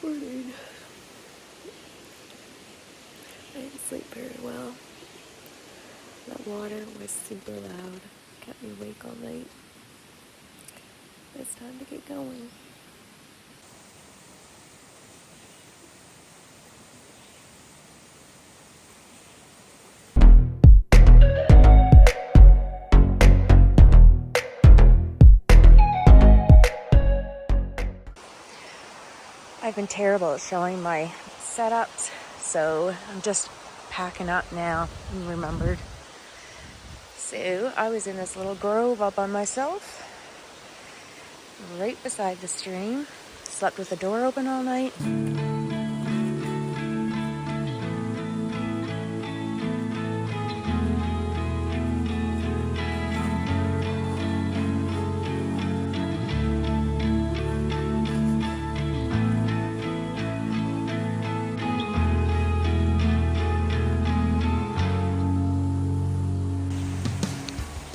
morning. I didn't sleep very well. That water was super loud. Kept me awake all night. It's time to get going. I've been terrible at showing my setups, so I'm just packing up now and remembered. So I was in this little grove all by myself, right beside the stream. Slept with the door open all night.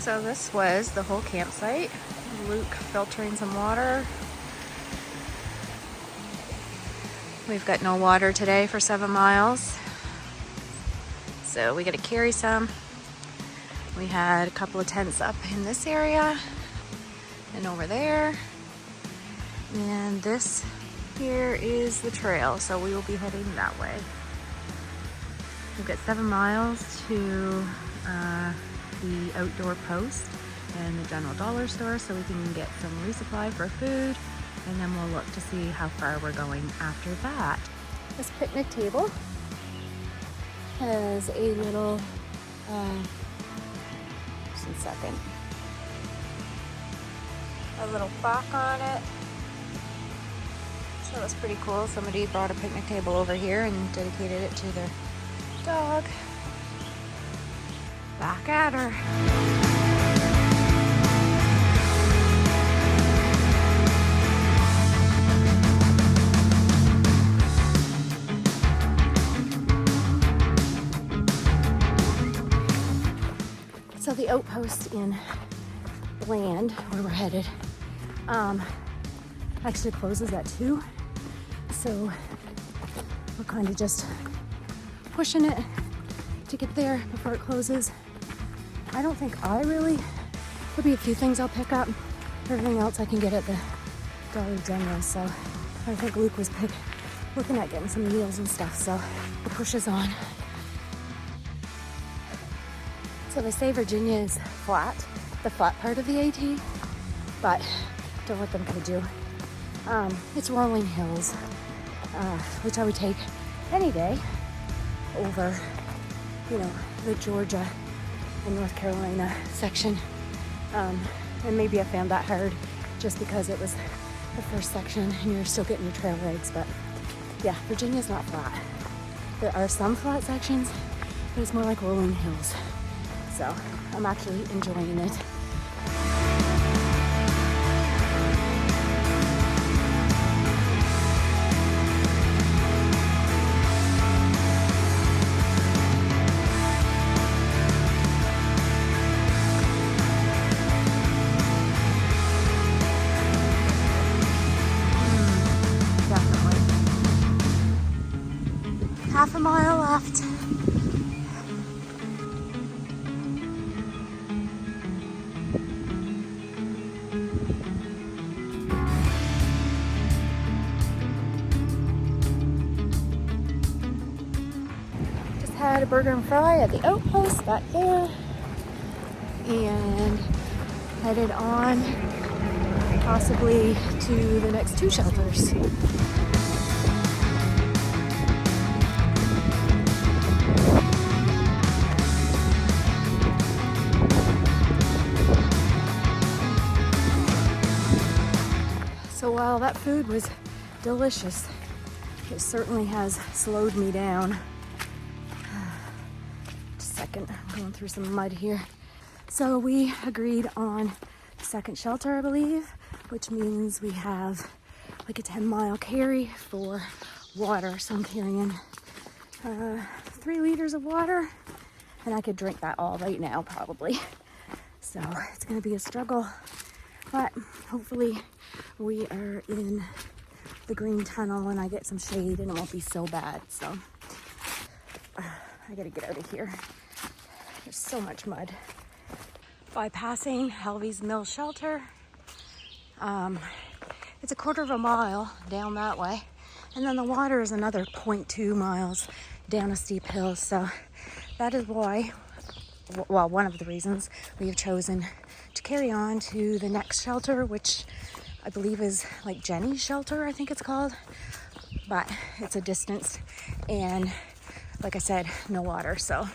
So this was the whole campsite. Luke filtering some water. We've got no water today for 7 miles, so we got to carry some. We had a couple of tents up in this area and over there, and this here is the trail, so we will be heading that way. We've got 7 miles to the outdoor post and the general dollar store, so we can get some resupply for food, and then we'll look to see how far we're going after that. This picnic table has a little, just a second, a little clock on it. So that's pretty cool. Somebody brought a picnic table over here and dedicated it to their dog. Back at her. So the outpost in Bland, where we're headed, actually closes at 2. So we're kind of just pushing it to get there before it closes. I don't think there'll be a few things I'll pick up. Everything else I can get at the Dollar General. So I think Luke was looking at getting some meals and stuff. So the push is on. So they say Virginia is flat, the flat part of the AT, but don't know what I'm gonna do. It's rolling hills, which I would take any day over, the Georgia and North Carolina section. And maybe I found that hard just because it was the first section and you're still getting your trail legs, but yeah, Virginia's not flat. There are some flat sections, but it's more like rolling hills. So I'm actually enjoying it. Definitely. Half a mile left. Had a burger and fry at the outpost back there, and headed on possibly to the next 2 shelters. So while that food was delicious, it certainly has slowed me down. Second, I'm going through some mud here. So we agreed on the second shelter, I believe, which means we have like a 10-mile carry for water. So I'm carrying 3 liters of water, and I could drink that all right now probably. So it's gonna be a struggle, but hopefully we are in the green tunnel and I get some shade and it won't be so bad. So I gotta get out of here. There's so much mud. Bypassing Helvey's Mill Shelter. It's a quarter of a mile down that way. And then the water is another 0.2 miles down a steep hill. So that is why, well, one of the reasons we have chosen to carry on to the next shelter, which I believe is like Jenny's shelter, I think it's called. But it's a distance and like I said, no water. So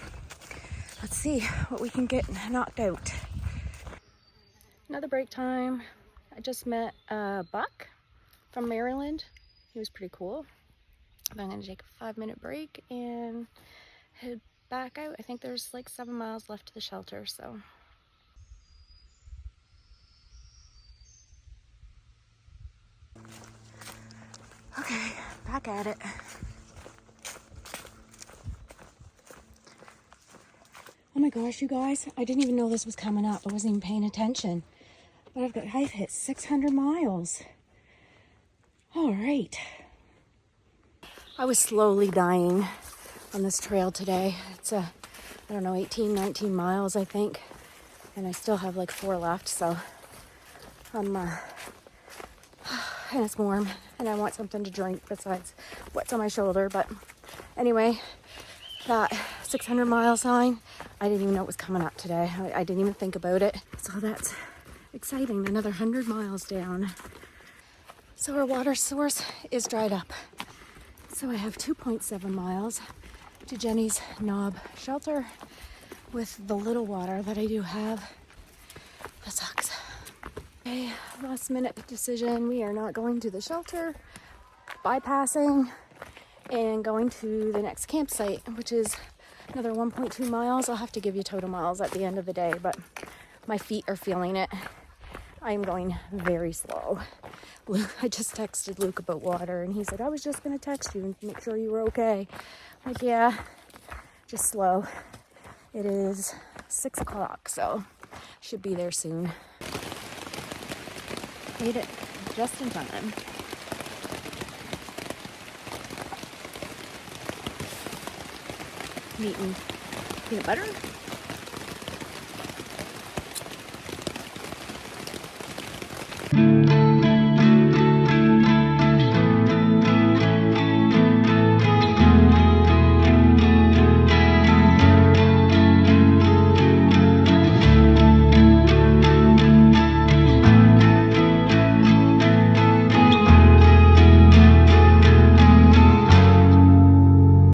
let's see what we can get knocked out. Another break time. I just met a buck from Maryland. He was pretty cool. I'm gonna take a 5-minute break and head back out. I think there's like 7 miles left to the shelter, so. Okay, back at it. Oh my gosh, you guys, I didn't even know this was coming up. I wasn't even paying attention. But I've hit 600 miles. All right. I was slowly dying on this trail today. It's I don't know, 18, 19 miles, I think. And I still have like 4 left, so I'm, and it's warm, and I want something to drink besides what's on my shoulder. But anyway, that 600 mile sign, I didn't even know it was coming up today. I didn't even think about it. So that's exciting, another 100 miles down. So our water source is dried up. So I have 2.7 miles to Jenny's knob shelter with the little water that I do have. That sucks. Okay, last minute decision. We are not going to the shelter, bypassing and going to the next campsite, which is another 1.2 miles. I'll have to give you total miles at the end of the day, but my feet are feeling it. I am going very slow. I just texted Luke about water and he said, I was just gonna text you and make sure you were okay. I'm like, yeah, just slow. It is 6 o'clock, so should be there soon. Made it just in time. I'm eating peanut butter